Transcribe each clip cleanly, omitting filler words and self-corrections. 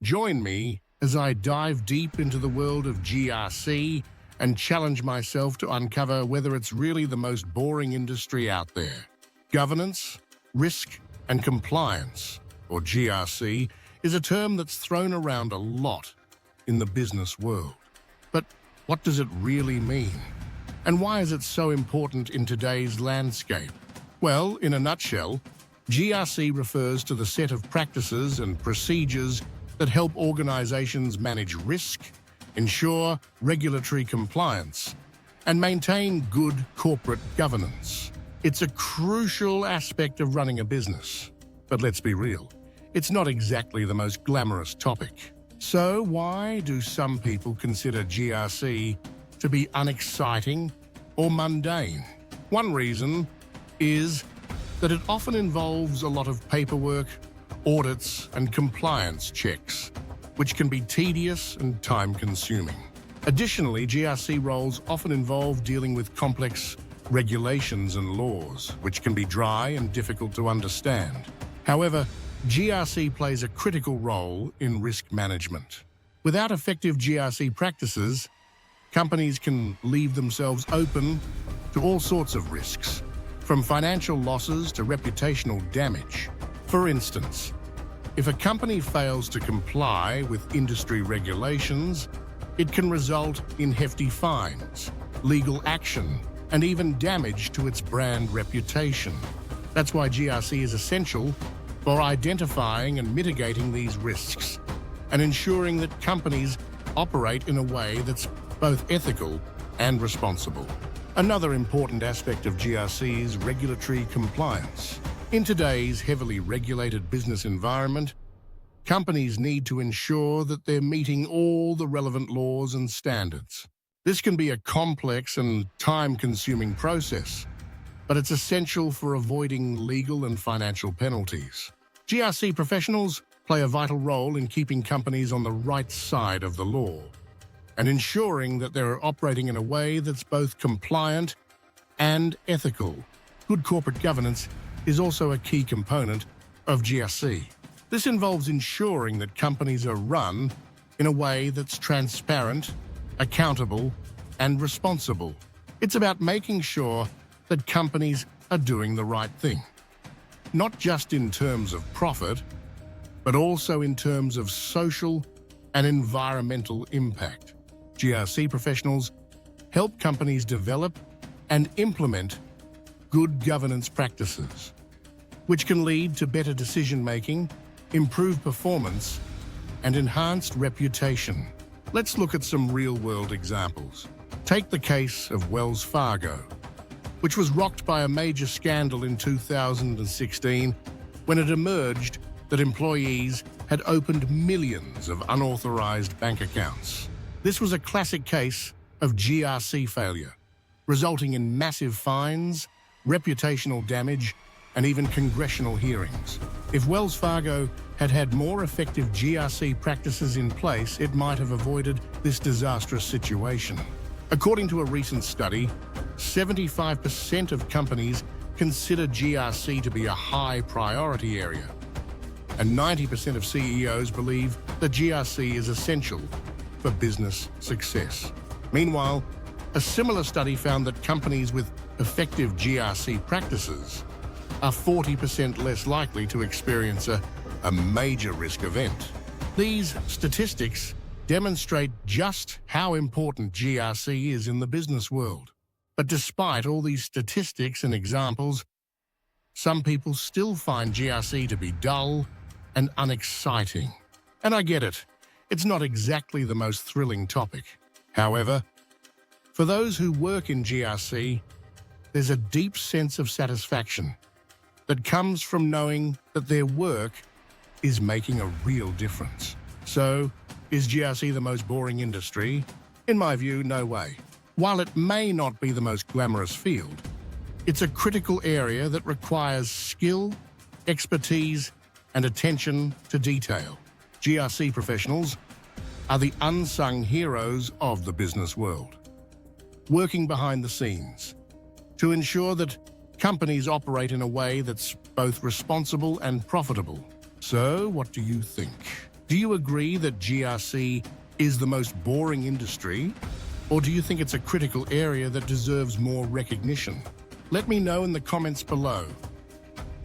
Join me as I dive deep into the world of GRC and challenge myself to uncover whether it's really the most boring industry out there. Governance, risk, and compliance, or GRC, is a term that's thrown around a lot in the business world. But what does it really mean? And why is it so important in today's landscape? Well, in a nutshell, GRC refers to the set of practices and procedures that help organizations manage risk, ensure regulatory compliance, and maintain good corporate governance. It's a crucial aspect of running a business. But let's be real, it's not exactly the most glamorous topic. So why do some people consider GRC to be unexciting or mundane? One reason is that it often involves a lot of paperwork, audits, and compliance checks, which can be tedious and time-consuming. Additionally, GRC roles often involve dealing with complex regulations and laws, which can be dry and difficult to understand. However, GRC plays a critical role in risk management. Without effective GRC practices, companies can leave themselves open to all sorts of risks, from financial losses to reputational damage. For instance, if a company fails to comply with industry regulations, it can result in hefty fines, legal action, and even damage to its brand reputation. That's why GRC is essential for identifying and mitigating these risks and ensuring that companies operate in a way that's both ethical and responsible. Another important aspect of GRC is regulatory compliance. In today's heavily regulated business environment, companies need to ensure that they're meeting all the relevant laws and standards. This can be a complex and time-consuming process, but it's essential for avoiding legal and financial penalties. GRC professionals play a vital role in keeping companies on the right side of the law and ensuring that they're operating in a way that's both compliant and ethical. Good corporate governance is also a key component of GRC. This involves ensuring that companies are run in a way that's transparent, accountable, and responsible. It's about making sure that companies are doing the right thing, not just in terms of profit, but also in terms of social and environmental impact. GRC professionals help companies develop and implement good governance practices, which can lead to better decision-making, improved performance, and enhanced reputation. Let's look at some real-world examples. Take the case of Wells Fargo, which was rocked by a major scandal in 2016 when it emerged that employees had opened millions of unauthorized bank accounts. This was a classic case of GRC failure, resulting in massive fines, reputational damage, and even congressional hearings. If Wells Fargo had had more effective GRC practices in place, it might have avoided this disastrous situation. According to a recent study, 75% of companies consider GRC to be a high priority area, and 90% of CEOs believe that GRC is essential for business success. Meanwhile, a similar study found that companies with effective GRC practices are 40% less likely to experience a major risk event. These statistics demonstrate just how important GRC is in the business world. But despite all these statistics and examples, some people still find GRC to be dull and unexciting. And I get it, it's not exactly the most thrilling topic. However, for those who work in GRC, there's a deep sense of satisfaction that comes from knowing that their work is making a real difference. So, is GRC the most boring industry? In my view, no way. While it may not be the most glamorous field, it's a critical area that requires skill, expertise, and attention to detail. GRC professionals are the unsung heroes of the business world, working behind the scenes to ensure that companies operate in a way that's both responsible and profitable. So, what do you think? Do you agree that GRC is the most boring industry? Or do you think it's a critical area that deserves more recognition? Let me know in the comments below.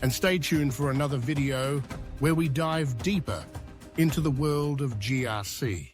And stay tuned for another video where we dive deeper into the world of GRC.